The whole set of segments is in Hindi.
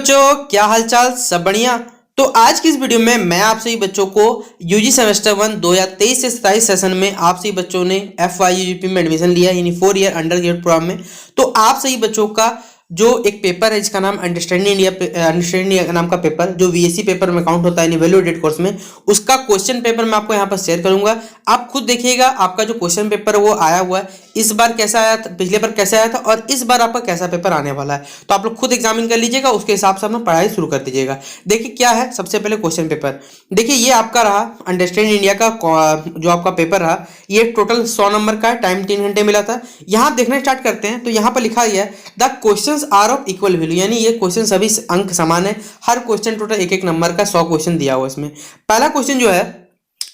बच्चों, क्या हालचाल? सब बढ़िया। तो आज की इस वीडियो में मैं आप सभी बच्चों को यूजी सेमेस्टर 1 2023 से 27 सेशन में आप सभी बच्चों ने FYUGP में एडमिशन लिया, यानी 4 ईयर अंडर ग्रेजुएट प्रोग्राम में। तो आप सभी बच्चों का जो एक पेपर है जिसका नाम अंडरस्टैंडिंग इंडिया नाम का पेपर, जो VSC पेपर में काउंट होता है यानी वैल्यू एडेड कोर्स में, उसका क्वेश्चन पेपर मैं आपको यहाँ पर शेयर करूंगा। आप खुद देखिएगा आपका जो क्वेश्चन पेपर है वो आया हुआ है, इस बार कैसा आया था, पिछले बार कैसा आया था और इस बार आपका कैसा पेपर आने वाला है। तो आप लोग खुद एग्जामिन कर लीजिएगा, उसके हिसाब से अपना पढ़ाई शुरू कर दीजिएगा। देखिए क्या है, सबसे पहले क्वेश्चन पेपर देखिए, ये आपका रहा अंडरस्टैंड इंडिया का जो आपका पेपर रहा, ये टोटल 100 नंबर का है, टाइम 3 घंटे मिला था। यहाँ देखना स्टार्ट करते हैं तो यहाँ पर लिखा गया है the questions are of equal value, यानी ये क्वेश्चन सभी अंक समान है। हर क्वेश्चन टोटल एक एक नंबर का 100 क्वेश्चन दिया हुआ इसमें। पहला क्वेश्चन जो है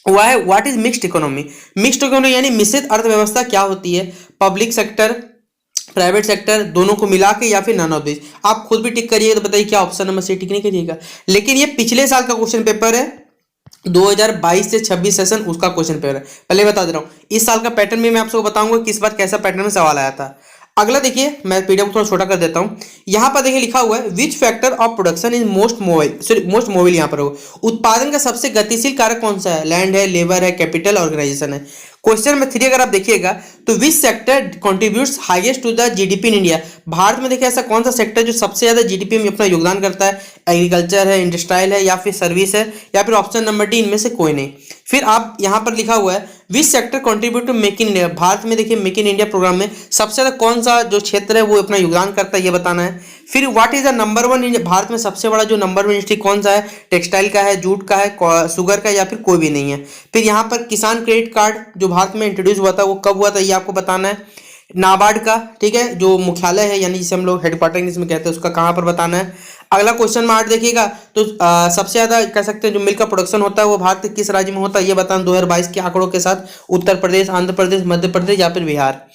वह है what is mixed economy. Mixed economy यानी मिश्रित अर्थव्यवस्था क्या होती है? पब्लिक सेक्टर, प्राइवेट सेक्टर, दोनों को मिला के, या फिर नन ऑफ दिस। आप खुद भी टिक करिएगा तो बताइए क्या ऑप्शन नंबर से टिक नहीं करिएगा। लेकिन ये पिछले साल का क्वेश्चन पेपर है, 2022 से 26 सेशन उसका क्वेश्चन पेपर है। पहले बता दे रहा हूँ, इस साल का पैटर्न भी मैं आपको बताऊंगा कि इस बार कैसा पैटर्न में सवाल आया था। अगला देखिए, मैं पीडीएफ को थोड़ा छोटा कर देता हूँ। यहाँ पर देखिए लिखा हुआ है which factor of production is most mobile यहाँ पर होगा। उत्पादन का सबसे गतिशील कारक कौन सा है? लैंड है, लेबर है, कैपिटल, ऑर्गेनाइजेशन है। क्वेश्चन नंबर 3 अगर आप देखिएगा तो which sector contributes highest to the GDP in India. Bharat में देखिए ऐसा कौन सा सेक्टर जो सबसे ज्यादा जीडीपी में अपना योगदान करता है? एग्रीकल्चर है, इंडस्ट्रियल है, या फिर सर्विस है, या फिर ऑप्शन नंबर डी इनमें से कोई नहीं। फिर आप यहाँ पर लिखा हुआ है which sector contribute to make in India. Bharat में देखिए मेक इन इंडिया प्रोग्राम में सबसे ज्यादा कौन सा जो क्षेत्र है वो अपना योगदान करता है, ये बताना है। फिर what is the number 1 Bharat में सबसे बड़ा जो नंबर 1 इंडस्ट्री कौन सा है? टेक्सटाइल का है, जूट का है, शुगर का, या फिर कोई भी नहीं है। फिर यहाँ पर किसान क्रेडिट कार्ड जो भारत में इंट्रोड्यूस हुआ था वो कब हुआ था, ये आपको बताना है। नाबार्ड का, ठीक है, जो मुख्यालय है यानी जिसे हम लोग हेडक्वार्टर इसमें कहते हैं, उसका कहाँ पर बताना है। अगला क्वेश्चन में 8 देखिएगा तो सबसे ज्यादा कह सकते हैं जो मिल्क का प्रोडक्शन होता है वो भारत के किस राज्य में होता है, ये बताना 2022 के आंकड़ों के साथ। उत्तर प्रदेश, आंध्र प्रदेश, मध्य प्रदेश, या फिर बिहार।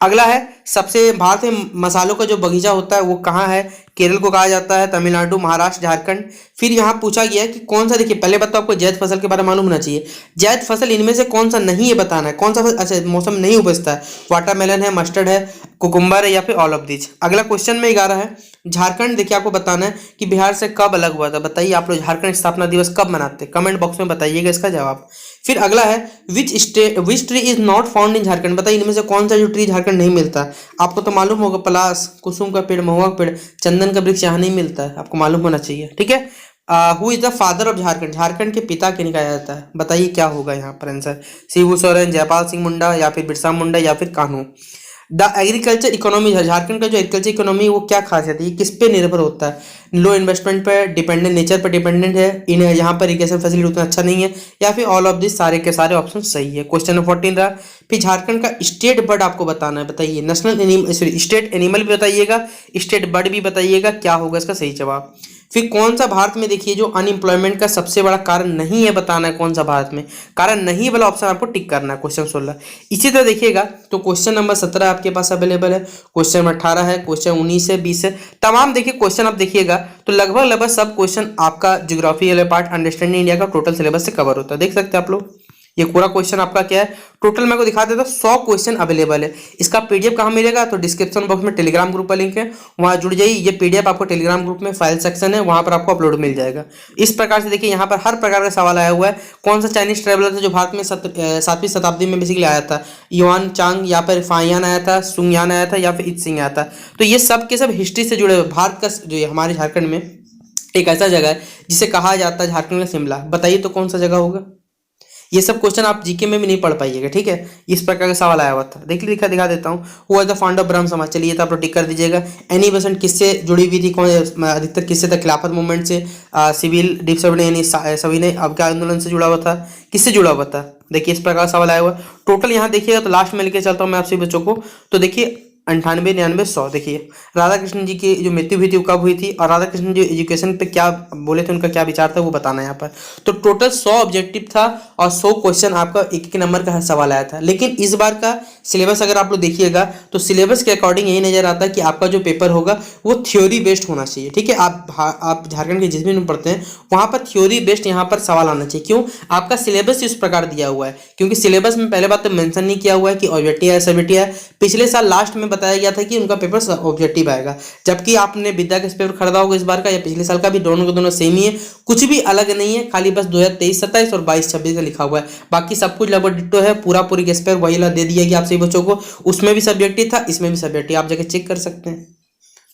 अगला है सबसे भारत में मसालों का जो बगीचा होता है वो कहाँ है? केरल को कहा जाता है, तमिलनाडु, महाराष्ट्र, झारखंड। फिर यहाँ पूछा गया है कि कौन सा, देखिए पहले बताओ आपको जैद फसल के बारे में मालूम होना चाहिए। जैद फसल इनमें से कौन सा नहीं है बताना है, कौन सा अच्छा मौसम नहीं उपजता है? वाटरमेलन है, मस्टर्ड है, कुकुम्बर है, या फिर ऑल ऑफ दिस। अगला क्वेश्चन में 11 है झारखंड। देखिए आपको बताना है कि बिहार से कब अलग हुआ था, बताइए आप लोग झारखंड स्थापना दिवस कब मनाते हैं? कमेंट बॉक्स में बताइएगा इसका जवाब। फिर अगला है which tree is not found in Jharkhand. बताइए इनमें से कौन सा जो ट्री झारखंड नहीं मिलता? आपको तो मालूम होगा, पलास, कुसुम का पेड़, महुआ का पेड़, चंदन का वृक्ष यहाँ नहीं मिलता है, आपको मालूम होना चाहिए, ठीक है। Who is the father of Jharkhand. Jharkhand के पिता के कहा जाता है, बताइए क्या होगा यहाँ पर आंसर? शिबू सोरेन, जयपाल सिंह मुंडा, या फिर बिरसा मुंडा, या फिर Kanhu. The agriculture economy, Jharkhand का जो एग्रीकल्चर इकोनॉमी वो क्या खासियत है, ये किस पे निर्भर होता है? लो इन्वेस्टमेंट पर डिपेंडेंट, नेचर पर डिपेंडेंट है, इन यहाँ पर इरिगेशन फैसिलिटी उतना अच्छा नहीं है, या फिर ऑल ऑफ दिस, सारे के सारे ऑप्शन सही है। क्वेश्चन नंबर 14 रहा। फिर झारखंड का स्टेट बर्ड आपको बताना है, बताइए नेशनल स्टेट एनिमल भी बताइएगा, स्टेट बर्ड भी बताइएगा, क्या होगा इसका सही जवाब। फिर कौन सा भारत में देखिए जो अनएम्प्लॉयमेंट का सबसे बड़ा कारण नहीं है, बताना है कौन सा भारत में कारण नहीं वाला ऑप्शन आपको टिक करना है। क्वेश्चन 16 इसी तरह देखिएगा तो क्वेश्चन नंबर 17 आपके पास अवेलेबल है, क्वेश्चन नंबर 18 है, क्वेश्चन 19 है, 20 है, तमाम देखिए क्वेश्चन आप देखिएगा तो लगभग सब क्वेश्चन आपका ज्योग्राफी वाले पार्ट अंडरस्टैंडिंग इंडिया का टोटल सिलेबस से कवर होता है। देख सकते हैं आप लोग, ये पूरा क्वेश्चन आपका क्या है, टोटल मैं को दिखा देता हूँ 100 क्वेश्चन अवेलेबल है। इसका पीडीएफ कहाँ मिलेगा? तो डिस्क्रिप्शन बॉक्स में टेलीग्राम ग्रुप का लिंक है, वहाँ जुड़ जाइए। ये पीडीएफ आपको टेलीग्राम ग्रुप में फाइल सेक्शन है, वहाँ पर आपको अपलोड मिल जाएगा। इस प्रकार से देखिए यहाँ पर हर प्रकार का सवाल आया हुआ है। कौन सा चाइनीज ट्रेवलर था जो भारत में 7वीं शताब्दी में बेसिकली आया था? युआन चांग, या फिर फाइयान आया था, सुंगयान आया था, या फिर इत सिंह आया था। तो ये सब के सब हिस्ट्री से जुड़े हुए। भारत का जो हमारे झारखंड में एक ऐसा जगह है जिसे कहा जाता है झारखंड का शिमला, बताइए तो कौन सा जगह होगा? ये सब क्वेश्चन आप जीके में भी नहीं पढ़ पाइएगा, ठीक है। इस प्रकार का सवाल आया हुआ था। देखिए दिखा देता हूँ। Who was the founder of ब्रह्म समाज, चलिए तो आप लोग टिक कर दीजिएगा। एनी बेसेंट किससे जुड़ी हुई थी, कौन अधिकतर किससे तक? खिलाफत मूवमेंट से, सिविल डिसऑर्डर यानी सविनय अवज्ञा आंदोलन से जुड़ा हुआ था, किससे जुड़ा हुआ था? देखिए इस प्रकार सवाल आया हुआ। टोटल यहाँ देखिएगा तो लास्ट में लेके चलता हूँ मैं आपसे बच्चों को, तो देखिए 98, 99, 100। देखिए राधा कृष्ण जी की जो मृत्यु हुई थी वो कब हुई थी, और राधा कृष्ण जो एजुकेशन पे क्या बोले थे, उनका क्या विचार था, वो बताना है यहाँ पर। तो टोटल 100 ऑब्जेक्टिव था और 100 क्वेश्चन आपका एक एक नंबर का सवाल आया था। लेकिन इस बार का सिलेबस अगर आप लोग देखिएगा तो सिलेबस के अकॉर्डिंग यही नजर आता है कि आपका जो पेपर होगा वो थ्योरी बेस्ड होना चाहिए, ठीक है। आप झारखंड के जिस भी में पढ़ते हैं वहाँ पर थ्योरी बेस्ड यहाँ पर सवाल आना चाहिए। क्यों? आपका सिलेबस इस प्रकार दिया हुआ है, क्योंकि सिलेबस में पहले बात तो मेंशन नहीं किया हुआ है कि ऑब्जेक्टिव है, सब्जेक्टिव है। पिछले साल लास्ट में बताया गया था कि उनका पेपर ऑब्जेक्टिव आएगा, जबकि आपने विद्या का पेपर खरीदा होगा इस बार का या पिछले साल का भी, दोनों के दोनों सेम ही है, कुछ भी अलग नहीं है, खाली बस 2023-27 और 22-26 का लिखा हुआ है, बाकी सब कुछ लगभग डिट्टो है। पूरा पूरी गेस्ट पेपर वही दे दिया गया आप सभी बच्चों को, उसमें भी सब्जेक्टिव था, इसमें भी सब्जेक्टिव, आप जाके चेक कर सकते हैं।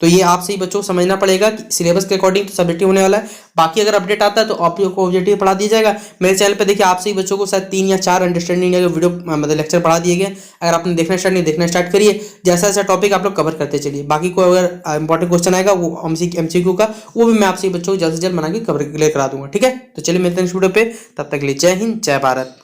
तो ये आप सही बच्चों को समझना पड़ेगा कि सिलेबस के अकॉर्डिंग तो सब्जेक्टिव होने वाला है, बाकी अगर अपडेट आता है तो आप लोग को ऑब्जेक्टिव पढ़ा दिया जाएगा। मेरे चैनल पे देखिए आप सही बच्चों को शायद 3 या 4 अंडरस्टैंडिंग इंडिया के वीडियो मतलब लेक्चर पढ़ा दिए गए, अगर आपने देखना स्टार्ट करिए, जैसा जैसा टॉपिक आप लोग कवर करते चलिए। बाकी कोई अगर इंपॉर्टेंट क्वेश्चन आएगा वो MCQ का, वो भी मैं आप सही बच्चों को जल्द से जल्द बना के कवर क्लियर करा दूंगा, ठीक है। तो चलिए मिलते हैं इस वीडियो पे, तब तक के लिए जय हिंद जय भारत।